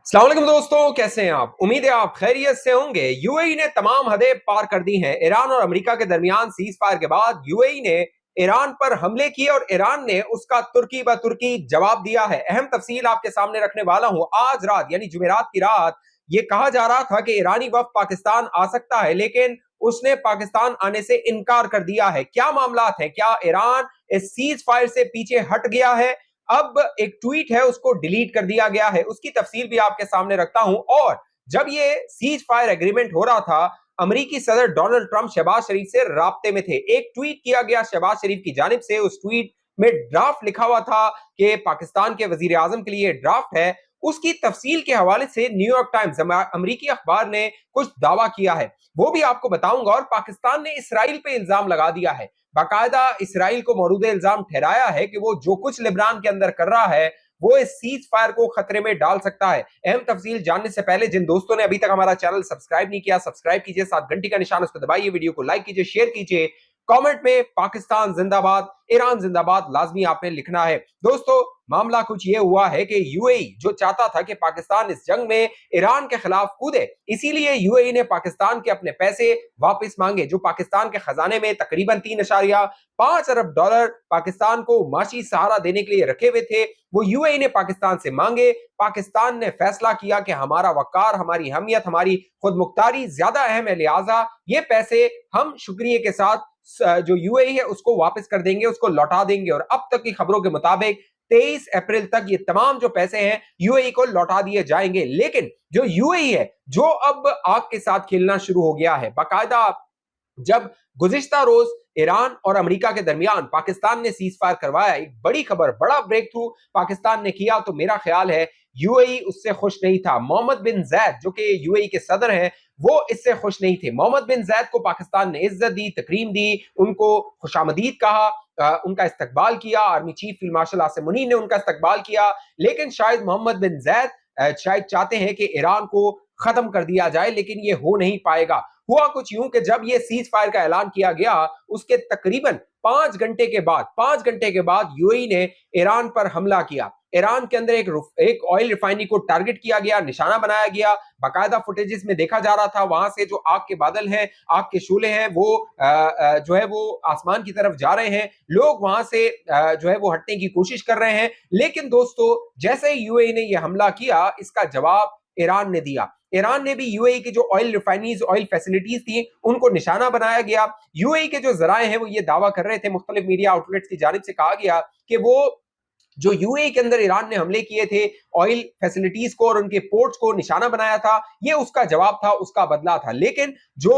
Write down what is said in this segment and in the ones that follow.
अस्सलाम वालेकुम दोस्तों, कैसे हैं आप? उम्मीद है आप खैरियत से होंगे। यूएई ने तमाम हदें पार कर दी हैं। ईरान और अमेरिका के दरमियान सीज फायर के बाद यूएई ने ईरान पर हमले किए और ईरान ने उसका तुर्की ब तुर्की जवाब दिया है। अहम तफसील आपके सामने रखने वाला हूं। आज रात यानी जुमेरात की रात ये कहा जा रहा था कि ईरानी वफ्द पाकिस्तान आ सकता है, लेकिन उसने पाकिस्तान आने से इनकार कर दिया है। क्या मामला है? क्या ईरान इस सीज फायर से पीछे हट गया है? अब एक ट्वीट है उसको डिलीट कर दिया गया है, उसकी तफसील भी आपके सामने रखता हूं। और जब ये सीज फायर एग्रीमेंट हो रहा था, अमेरिकी सदर डोनाल्ड ट्रंप शहबाज शरीफ से राब्ते में थे। एक ट्वीट किया गया शहबाज शरीफ की जानिब से, उस ट्वीट में ड्राफ्ट लिखा हुआ था कि पाकिस्तान के वजीर आजम के लिए ड्राफ्ट है। उसकी तफसील के हवाले से न्यूयॉर्क टाइम्स अमेरिकी अखबार ने कुछ दावा किया है, वो भी आपको बताऊंगा। और पाकिस्तान ने इसराइल पे इल्जाम लगा दिया है, बाकायदा इसराइल को मौरूद इल्जाम ठहराया है कि वो जो कुछ लिबनान के अंदर कर रहा है वो इस सीज फायर को खतरे में डाल सकता है। अहम तफसील जानने से पहले जिन दोस्तों ने अभी तक हमारा चैनल सब्सक्राइब नहीं किया, सब्सक्राइब कीजिए, साथ घंटी का निशान उसको दबाइए, वीडियो को लाइक कीजिए, शेयर कीजिए, कमेंट में पाकिस्तान जिंदाबाद, ईरान जिंदाबाद लाजमी आपने लिखना है। दोस्तों, मामला कुछ ये हुआ है कि यूएई जो चाहता था कि पाकिस्तान इस जंग में ईरान के खिलाफ कूदे, इसीलिए यूएई ने पाकिस्तान के अपने पैसे वापस मांगे, जो पाकिस्तान के खजाने में तकरीबन 3.5 अरब डॉलर पाकिस्तान को माशी सहारा देने के लिए रखे हुए थे, वो यूएई ने पाकिस्तान से मांगे। पाकिस्तान ने फैसला किया कि हमारा वकार, हमारी हमियत, हमारी खुद मुख्तारी ज्यादा अहम है, लिहाजा ये पैसे हम शुक्रिया के साथ जो यूएई है उसको वापस कर देंगे, उसको लौटा देंगे। और अब तक की खबरों के मुताबिक 23 अप्रैल तक ये तमाम जो पैसे हैं यूएई को लौटा दिए जाएंगे। लेकिन जो यूएई है, जो अब आग के साथ खेलना शुरू हो गया है, बाकायदा जब गुज़िश्ता रोज ईरान और अमेरिका के दरमियान पाकिस्तान ने सीज फायर करवाया, एक बड़ी खबर, बड़ा ब्रेक थ्रू पाकिस्तान ने किया, तो मेरा ख्याल है यूएई उससे खुश नहीं था। मोहम्मद बिन जायद जो कि यूएई के सदर हैं, वो इससे खुश नहीं थे। मोहम्मद बिन जायद को पाकिस्तान ने इज्जत दी, तकरीम दी, उनको खुशामदीद कहा, उनका इस्तकबाल किया। Army chief field marshal Asim Munir ने उनका इस्तकबाल किया। लेकिन शायद मोहम्मद बिन जायद शायद चाहते हैं कि ईरान को खत्म कर दिया जाए, लेकिन ये हो नहीं पाएगा। हुआ कुछ यूं कि जब ये सीज फायर का ऐलान किया गया, उसके तकरीबन 5 घंटे के बाद यूएई ने ईरान पर हमला किया। ईरान के अंदर एक ऑयल रिफाइनरी को टारगेट किया गया, निशाना बनाया गया। बाकायदा फुटेजेस में देखा जा रहा था, वहां से जो आग के बादल हैं, आग के शोले हैं, वो जो है वो आसमान की तरफ जा रहे हैं। लोग वहां से जो है वो हटने की कोशिश कर रहे हैं। लेकिन दोस्तों, जैसे ही यूएई ने यह हमला किया, इसका जवाब ईरान ने दिया। ईरान ने भी यूएई की जो ऑयल रिफाइनरीज, ऑयल फैसिलिटीज थी, उनको निशाना बनाया गया। यूएई के जो जराए हैं वो ये दावा कर रहे थे, मुख्तलिफ मीडिया आउटलेट्स की जानिब से कहा गया कि वो जो यूएई के अंदर ईरान ने हमले किए थे, ऑयल फैसिलिटीज को और उनके पोर्ट्स को निशाना बनाया था, ये उसका जवाब था, उसका बदला था। लेकिन जो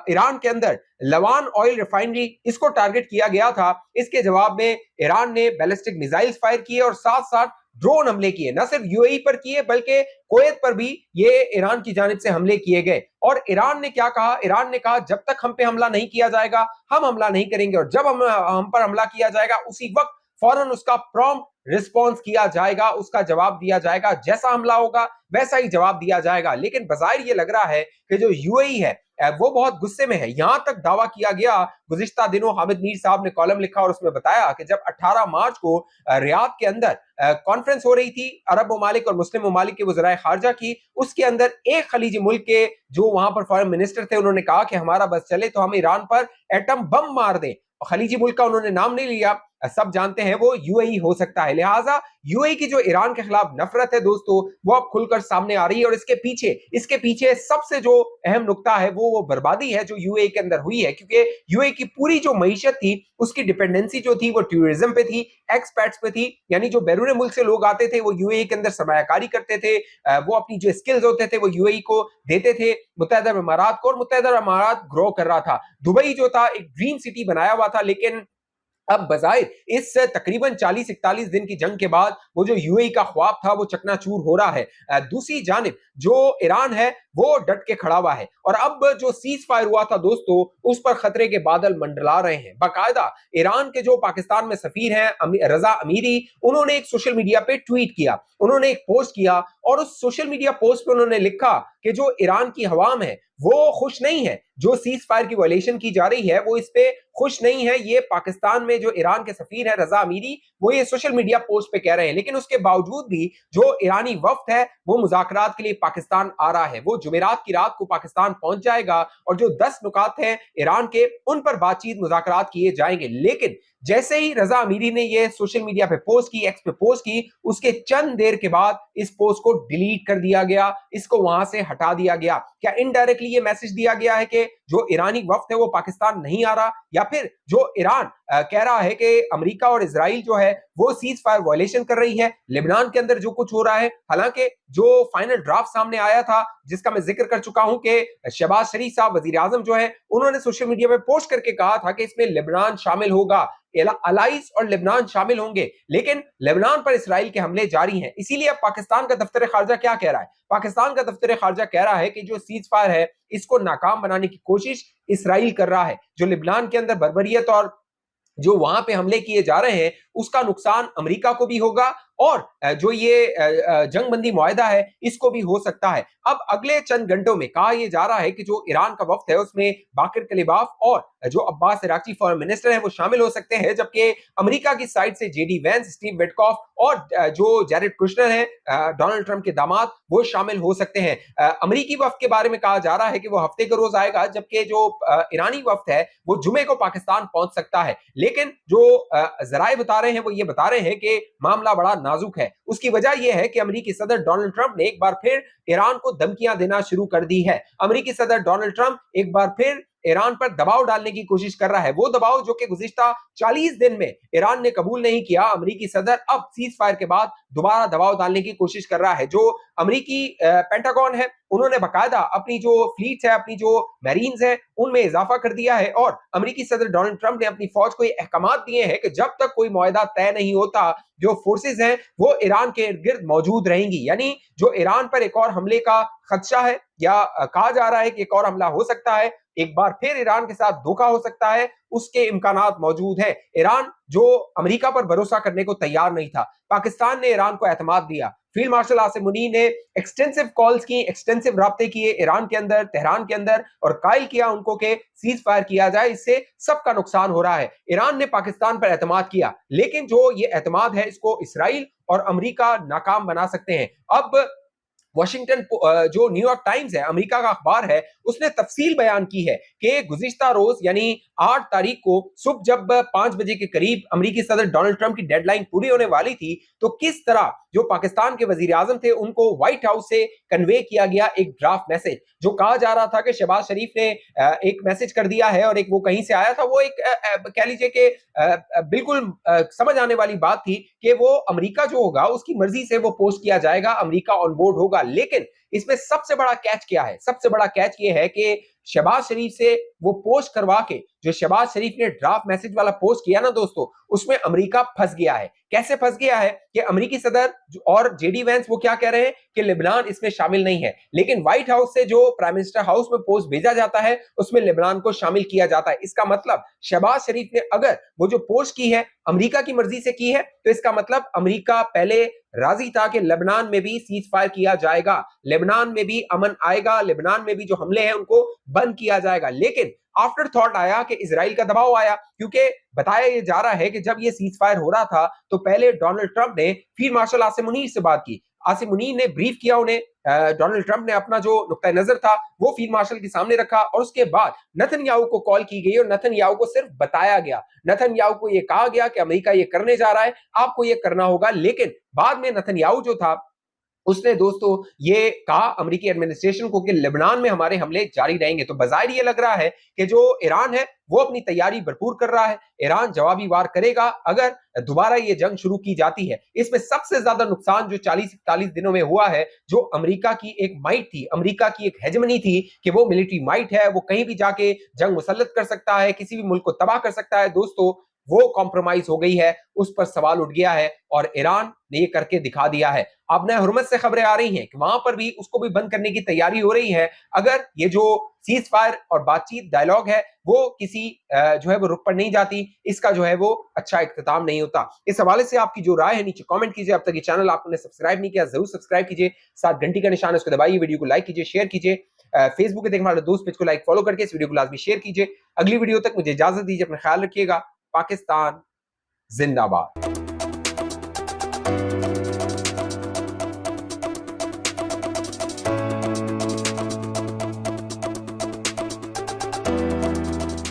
ईरान के अंदर लवान ऑयल रिफाइनरी, इसको टारगेट किया गया था, इसके जवाब में ईरान ने बैलिस्टिक मिसाइल्स फायर किए और साथ साथ ड्रोन हमले किए। न सिर्फ यूएई पर किए बल्कि कुवैत पर भी ये ईरान की जानिब से हमले किए गए। और ईरान ने क्या कहा? ईरान ने कहा जब तक हम पे हमला नहीं किया जाएगा हम हमला नहीं करेंगे, और जब हम पर हमला किया जाएगा उसी वक्त फौरन उसका प्रॉम्प्ट रिस्पॉन्स किया जाएगा, उसका जवाब दिया जाएगा। जैसा हमला होगा वैसा ही जवाब दिया जाएगा। लेकिन बज़ाहिर ये लग रहा है कि जो यूएई है वो बहुत गुस्से में है। यहां तक दावा किया गया, गुज़िश्ता दिनों हामिद मीर साहब ने कॉलम लिखा और उसमें बताया कि जब 18 मार्च को रियाद के अंदर कॉन्फ्रेंस हो रही थी अरब ममालिक और मुस्लिम ममालिक के वज़राए खारजा की, उसके अंदर एक खलीजी मुल्क के जो वहां पर फॉरेन मिनिस्टर थे, उन्होंने कहा कि हमारा बस चले तो हम ईरान पर एटम बम मार दें। खलीजी मुल्क का उन्होंने नाम नहीं लिया, सब जानते हैं वो यूएई हो सकता है। लिहाजा यूएई की जो ईरान के खिलाफ नफरत है दोस्तों, वो अब खुलकर सामने आ रही है। और इसके पीछे सबसे जो अहम नुक्ता है वो बर्बादी है जो यूएई के अंदर हुई है, क्योंकि यूएई की पूरी जो मईशत थी, उसकी डिपेंडेंसी जो थी वो टूरिज्म पे थी, एक्सपैट्स पे थी। यानी जो बैरून मुल्क से लोग आते थे वो यूएई के अंदर सरमायाकारी करते थे, वो अपनी जो स्किल्स होते थे वो यूएई को देते थे, मुत्तहिदा अरब अमारात को, और मुत्तहिदा अरब अमारात ग्रो कर रहा था। दुबई जो था एक ड्रीम सिटी बनाया हुआ था, लेकिन अब बजाय इस तकरीबन 40-41 दिन की जंग के बाद वो जो यूएई का ख्वाब था वो चकनाचूर हो रहा है। दूसरी जानिब जो ईरान है वो डट के खड़ा हुआ है, और अब जो सीज फायर हुआ था दोस्तों, उस पर खतरे के बादल मंडला रहे हैं। बाकायदा ईरान के जो पाकिस्तान में सफीर हैं रजा अमीरी, उन्होंने एक सोशल मीडिया पे ट्वीट किया, उन्होंने एक पोस्ट किया, और उस सोशल मीडिया पोस्ट पे उन्होंने लिखा कि जो ईरान की अवाम है वो खुश नहीं है, जो सीज फायर की वायलेशन की जा रही है वो इस पे खुश नहीं है। ये पाकिस्तान में जो ईरान के सफीर है रजा अमीरी, वो ये सोशल मीडिया पोस्ट पे कह रहे हैं। लेकिन उसके बावजूद भी जो ईरानी वफ्द है वो मुज़ाकरात के लिए पाकिस्तान आ रहा है। वो जुमेरात की रात को पाकिस्तान पहुंच जाएगा और जो 10 नुकात हैं ईरान के, उन पर बातचीत मुज़ाकरात किए जाएंगे। लेकिन जैसे ही रजा अमीरी ने ये सोशल मीडिया पे पोस्ट की, एक्स पे पोस्ट की, उसके चंद देर के बाद इस पोस्ट को डिलीट कर दिया गया, इसको वहां से हटा दिया गया। क्या इनडायरेक्टली ये मैसेज दिया गया है कि जो ईरानी वफ्द है वो पाकिस्तान नहीं आ रहा, या फिर जो ईरान कह रहा है कि अमेरिका और इजराइल जो है वो सीज फायर वायलेशन कर रही है लेबनान के अंदर जो कुछ हो रहा है। हालांकि जो फाइनल ड्राफ्ट सामने आया था, जिसका मैं जिक्र कर चुका हूं कि शहबाज शरीफ साहब वजीर आजम जो है, उन्होंने सोशल मीडिया पे पोस्ट करके कहा था कि इसमें लेबनान शामिल होगा, अलाइस और लेबनान शामिल होंगे। लेकिन लेबनान पर इसराइल के हमले जारी हैं। इसीलिए अब पाकिस्तान का दफ्तर खारजा क्या कह रहा है? पाकिस्तान का दफ्तर खारजा कह रहा है कि जो सीज फायर है इसको नाकाम बनाने की कोशिश इसराइल कर रहा है। जो लेबनान के अंदर बर्बरियत और जो वहां पे हमले किए जा रहे हैं उसका नुकसान अमेरिका को भी होगा और जो ये जंगबंदी मुआहदा है इसको भी हो सकता है। अब अगले चंद घंटों में कहा यह जा रहा है कि जो ईरान का वफ्द है उसमें बाकिर कलिबाफ और जो अब्बास इराकी फॉरेन मिनिस्टर हैं वो शामिल हो सकते हैं, जबकि अमेरिका की साइड से जेडी वैंस, स्टीव विटकॉफ और जो जैरेड कुशनर हैं डोनाल्ड ट्रंप के दामाद, वो शामिल हो सकते हैं। अमेरिकी वफ्द के बारे में कहा जा रहा है कि वो हफ्ते के रोज आएगा, जबकि जो ईरानी वफ्द है वो जुमे को पाकिस्तान पहुंच सकता है। लेकिन जो जराए बता रहे हैं वो ये बता रहे हैं कि मामला बड़ा नाजुक है। उसकी वजह यह है कि अमेरिकी सदर डोनाल्ड ट्रंप ने एक बार फिर ईरान को धमकियां देना शुरू कर दी है। अमेरिकी सदर डोनाल्ड ट्रंप एक बार फिर ईरान पर दबाव डालने की कोशिश कर रहा है। वो दबाव जो कि गुज़िश्ता 40 दिन में ईरान ने कबूल नहीं किया, अमेरिकी सदर अब सीज फायर के बाद दोबारा दबाव डालने की कोशिश कर रहा है। जो अमेरिकी पेंटागन है उन्होंने बकायदा अपनी जो फ्लीट है, अपनी जो मैरीन्स है, उनमें इजाफा कर दिया है और अमेरिकी सदर डोनाल्ड ट्रंप ने अपनी फौज को ये अहकामात दिए हैं कि जब तक कोई मुआहदा तय नहीं होता जो फोर्सेज हैं वो ईरान के इर्द गिर्द मौजूद रहेंगी। यानी जो ईरान पर एक और हमले का खदशा है या कहा जा रहा है कि एक और हमला हो सकता है, एक बार फिर ईरान के साथ धोखा हो सकता है, उसके इम्कानात मौजूद हैं। ईरान जो अमेरिका पर भरोसा करने को तैयार नहीं था, पाकिस्तान ने ईरान को एतमाद दिया। फील्ड मार्शल आसिम मुनीर ने एक्सटेंसिव कॉल्स की, एक्सटेंसिव राब्ते किए ईरान के अंदर, तेहरान के अंदर, और कायल किया उनको कि सीज फायर किया जाए, इससे सबका नुकसान हो रहा है। ईरान ने पाकिस्तान पर एतमाद किया, लेकिन जो ये एतमाद है इसको इसराइल और अमेरिका नाकाम बना सकते हैं। अब वॉशिंगटन जो न्यूयॉर्क टाइम्स है, अमेरिका का अखबार है, उसने तफसील बयान की है कि गुज़िश्ता रोज यानी 8 तारीख को सुबह जब 5 बजे के करीब अमेरिकी सदर डोनाल्ड ट्रंप की डेडलाइन पूरी होने वाली थी, तो किस तरह जो पाकिस्तान के वजीर आजम थे उनको व्हाइट हाउस से कन्वे किया गया एक ड्राफ्ट मैसेज, जो कहा जा रहा था कि शहबाज शरीफ ने एक मैसेज कर दिया है और एक वो कहीं से आया था। वो एक कह लीजिए कि बिल्कुल समझ आने वाली बात थी कि वो अमेरिका जो होगा उसकी मर्जी से वो पोस्ट किया जाएगा, अमेरिका ऑन बोर्ड होगा। लेकिन इसमें सबसे बड़ा कैच क्या है? सबसे बड़ा कैच ये है कि शहबाज शरीफ से वो पोस्ट करवा के, जो शहबाज शरीफ ने ड्राफ्ट मैसेज वाला पोस्ट किया ना दोस्तों, उसमें अमेरिका फंस गया है। कैसे फंस गया है कि अमेरिकी सदर और जेडी वैंस वो क्या कह रहे हैं कि लेबनान इसमें शामिल नहीं है, लेकिन व्हाइट हाउस से जो प्राइम मिनिस्टर हाउस में पोस्ट भेजा जाता है उसमें लेबनान को शामिल किया जाता है। इसका मतलब शहबाज शरीफ ने अगर वो जो पोस्ट की है अमेरिका की मर्जी से की है, तो इसका मतलब अमेरिका पहले राजी था कि लेबनान में भी सीज फायर किया जाएगा, लेबनान में भी अमन आएगा, लेबनान में भी जो हमले हैं उनको बंद किया जाएगा। लेकिन आफ्टर थॉट आया कि इजराइल का दबाव आया, क्योंकि बताया ये जा रहा है कि जब ये सीज फायर हो रहा था तो पहले डोनाल्ड ट्रंप ने फील्ड मार्शल आसिम मुनीर से बात की, आसिम मुनीर ने ब्रीफ किया उन्हें, डोनाल्ड ट्रंप ने अपना जो नुक्ता नजर था वो फील्ड मार्शल के सामने रखा और उसके बाद नेतन्याहू को कॉल की गई और नेतन्याहू को सिर्फ बताया गया, नेतन्याहू को ये कहा गया कि अमेरिका ये करने जा रहा है, आपको ये करना होगा। लेकिन बाद में नेतन्याहू जो था उसने दोस्तों ये कहा अमेरिकी एडमिनिस्ट्रेशन को कि लेबनान में हमारे हमले जारी रहेंगे। तो बजाय ये लग रहा है कि जो ईरान है वो अपनी तैयारी भरपूर कर रहा है, ईरान जवाबी वार करेगा अगर दोबारा ये जंग शुरू की जाती है। इसमें सबसे ज्यादा नुकसान जो 40-41 दिनों में हुआ है, जो अमेरिका की एक माइट थी, अमेरिका की एक हेजेमनी थी कि वो मिलिट्री माइट है, वो कहीं भी जाके जंग मुसल्लत कर सकता है, किसी भी मुल्क को तबाह कर सकता है। दोस्तों वो कॉम्प्रोमाइज हो गई है, उस पर सवाल उठ गया है और ईरान ने ये करके दिखा दिया है। अब नए हुर्मत से खबरें आ रही हैं कि वहां पर भी उसको भी बंद करने की तैयारी हो रही है। अगर ये जो सीज फायर और बातचीत डायलॉग है वो किसी जो है वो रुख पर नहीं जाती, इसका जो है वो अच्छा इख्तिताम नहीं होता। इस हवाले से आपकी जो राय है नीचे कमेंट कीजिए। अब तक ये चैनल आपने सब्सक्राइब नहीं किया जरूर सब्सक्राइब कीजिए, साथ घंटी का निशान है उसको दबाइए, वीडियो को लाइक कीजिए, शेयर कीजिए, फेसबुक पे देखने वाले दोस्त पेज को लाइक फॉलो करके इस वीडियो को लाजमी शेयर कीजिए। अगली वीडियो तक मुझे इजाजत दीजिए, अपना ख्याल रखिएगा। पाकिस्तान जिंदाबाद।